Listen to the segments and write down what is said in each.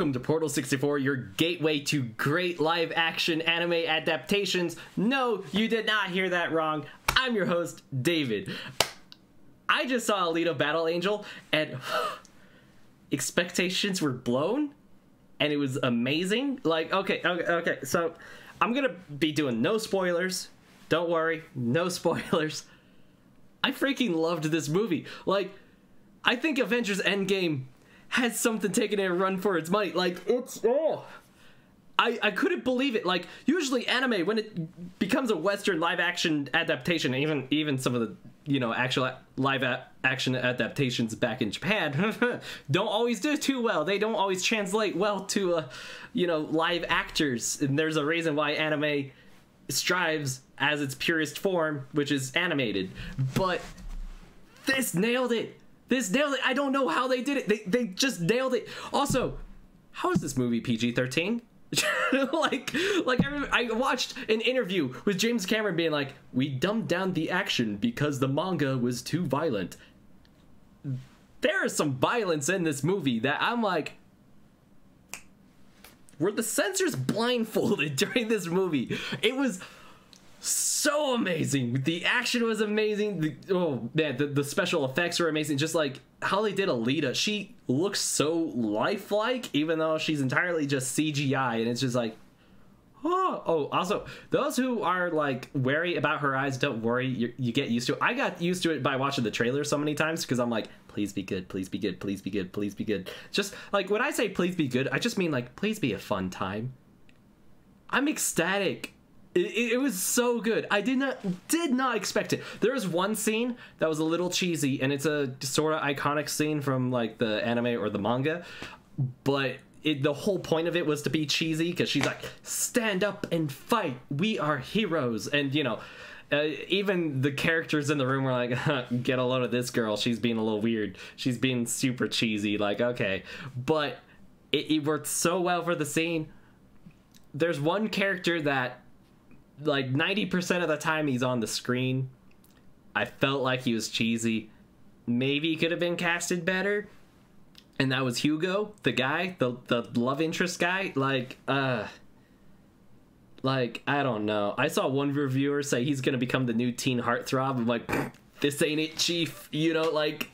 welcome to Portal 64, your gateway to great live-action anime adaptations. No, you did not hear that wrong. I'm your host, David. I just saw Alita Battle Angel, and expectations were blown, and it was amazing. Like, okay, so I'm gonna be doing no spoilers. Don't worry, no spoilers. I freaking loved this movie. Like, I think Avengers Endgame has something taking a run for its money. Like, it's, oh, I couldn't believe it. Like, usually anime, when it becomes a Western live-action adaptation, even some of the, you know, actual live-action adaptations back in Japan don't always do too well. They don't always translate well to, you know, live actors. And there's a reason why anime strives as its purest form, which is animated. But this nailed it. This nailed it. I don't know how they did it. They just nailed it. Also, how is this movie PG-13? I watched an interview with James Cameron being like, we dumbed down the action because the manga was too violent. There is some violence in this movie that I'm like, were the censors blindfolded during this movie? It was so amazing. The action was amazing. Oh man, the special effects were amazing. Just like how they did Alita, she looks so lifelike, even though she's entirely just CGI, and it's just like, oh. Also, those who are like wary about her eyes, don't worry, you get used to it. I got used to it by watching the trailer so many times because I'm like, please be good, please be good, please be good, please be good. Just like when I say please be good, I just mean like please be a fun time. I'm ecstatic. It was so good. I did not expect it. There was one scene that was a little cheesy, and it's a sort of iconic scene from like the anime or the manga, but the whole point of it was to be cheesy because she's like, stand up and fight, we are heroes. And you know, even the characters in the room were like, get a load of this girl, she's being a little weird, she's being super cheesy. Like, okay, but it worked so well for the scene. There's one character that, like 90% of the time he's on the screen, I felt like he was cheesy. Maybe he could have been casted better. And that was Hugo, the guy, the love interest guy. Like, I don't know. I saw one reviewer say he's gonna become the new teen heartthrob. I'm like, this ain't it, chief. You know, like,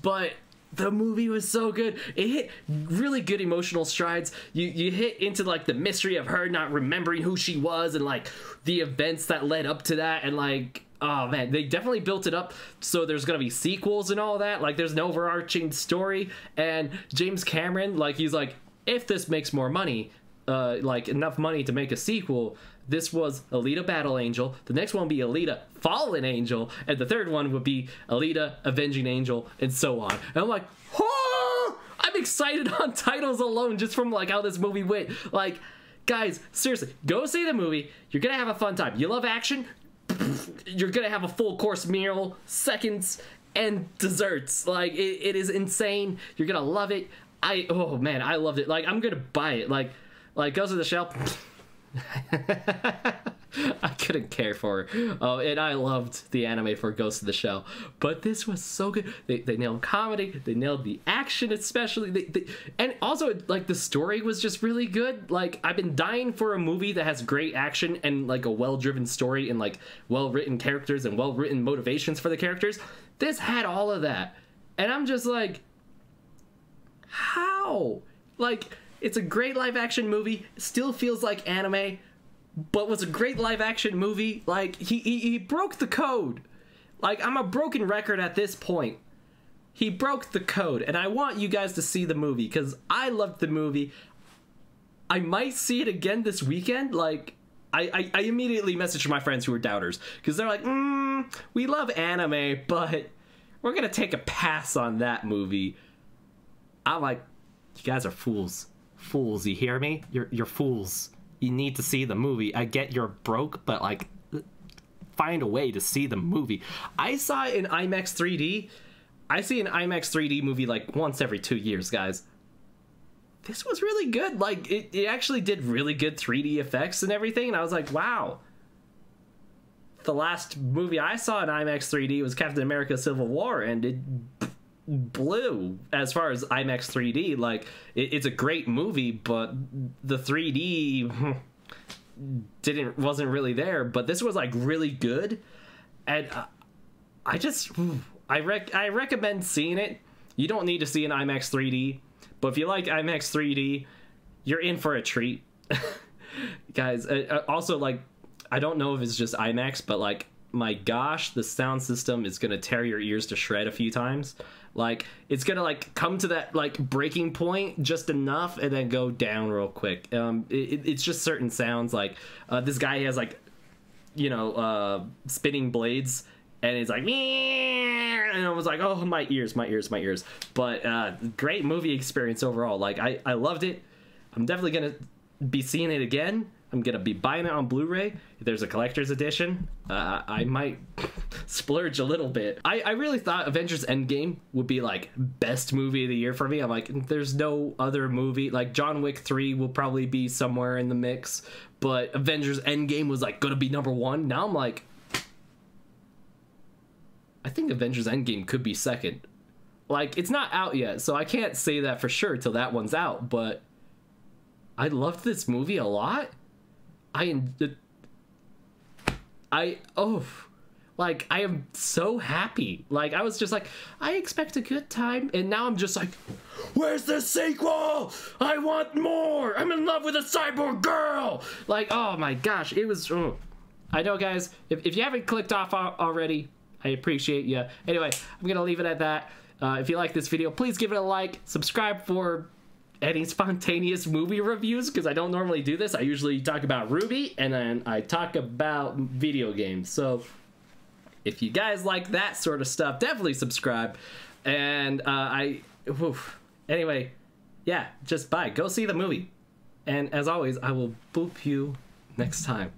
but the movie was so good. It hit really good emotional strides. You hit into like the mystery of her not remembering who she was and like the events that led up to that, and like, oh man, they definitely built it up so there's gonna be sequels and all that. Like, there's an overarching story, and James Cameron, like, he's like, if this makes more money, like enough money to make a sequel, this was Alita Battle Angel, the next one would be Alita Fallen Angel, and the third one would be Alita Avenging Angel, and so on. And I'm like, oh, I'm excited on titles alone just from like how this movie went. Like, guys, seriously, go see the movie. You're gonna have a fun time. You love action? You're gonna have a full course meal, seconds, and desserts. Like, it is insane. You're gonna love it. Oh man, I loved it. Like, I'm gonna buy it. Like Ghost of the Shell. I couldn't care for her. Oh, and I loved the anime for Ghost of the Shell, but this was so good. They nailed comedy, they nailed the action, especially and also like the story was just really good. Like, I've been dying for a movie that has great action and like a well-driven story and like well-written characters and well-written motivations for the characters. This had all of that, and I'm just like, how? Like, it's a great live-action movie, still feels like anime, but was a great live-action movie. Like, he broke the code. Like, I'm a broken record at this point. He broke the code, and I want you guys to see the movie, because I loved the movie. I might see it again this weekend. Like, I immediately messaged my friends who are doubters, because they're like, we love anime, but we're gonna take a pass on that movie. I'm like, you guys are fools. Fools, you hear me? You're fools. You need to see the movie. I get you're broke, but like, find a way to see the movie. I saw it in IMAX 3D. I see an IMAX 3D movie like once every 2 years, guys. This was really good. Like, it actually did really good 3D effects and everything, and I was like, wow. The last movie I saw in IMAX 3D was Captain America Civil War, and blew as far as IMAX 3D. Like, it's a great movie, but the 3D wasn't really there. But this was like really good, and I recommend seeing it. You don't need to see an IMAX 3D, but if you like IMAX 3D, you're in for a treat. Guys, also, like, I don't know if it's just IMAX, but like, my gosh, the sound system is gonna tear your ears to shred a few times. Like, it's gonna like come to that like breaking point just enough and then go down real quick. It's just certain sounds, like this guy has like, you know, spinning blades, and it's like, and I was like, oh, my ears. But great movie experience overall. Like, I loved it. I'm definitely gonna be seeing it again. I'm gonna be buying it on Blu-ray. If there's a collector's edition, I might splurge a little bit. I really thought Avengers Endgame would be like best movie of the year for me. I'm like, there's no other movie. Like, John Wick 3 will probably be somewhere in the mix, but Avengers Endgame was like gonna be #1. Now I'm like, I think Avengers Endgame could be second. Like, it's not out yet, so I can't say that for sure till that one's out, but I loved this movie a lot. I am so happy. Like, I was just like, I expect a good time, and now I'm just like, where's the sequel? I want more. I'm in love with a cyborg girl. Like, oh my gosh, it was. I know, guys. If you haven't clicked off already, I appreciate you. Anyway, I'm gonna leave it at that. If you like this video, please give it a like. Subscribe for any spontaneous movie reviews, because I don't normally do this. I usually talk about RWBY, and then I talk about video games. So if you guys like that sort of stuff, definitely subscribe. And anyway, yeah, just bye. Go see the movie. And as always, I will boop you next time.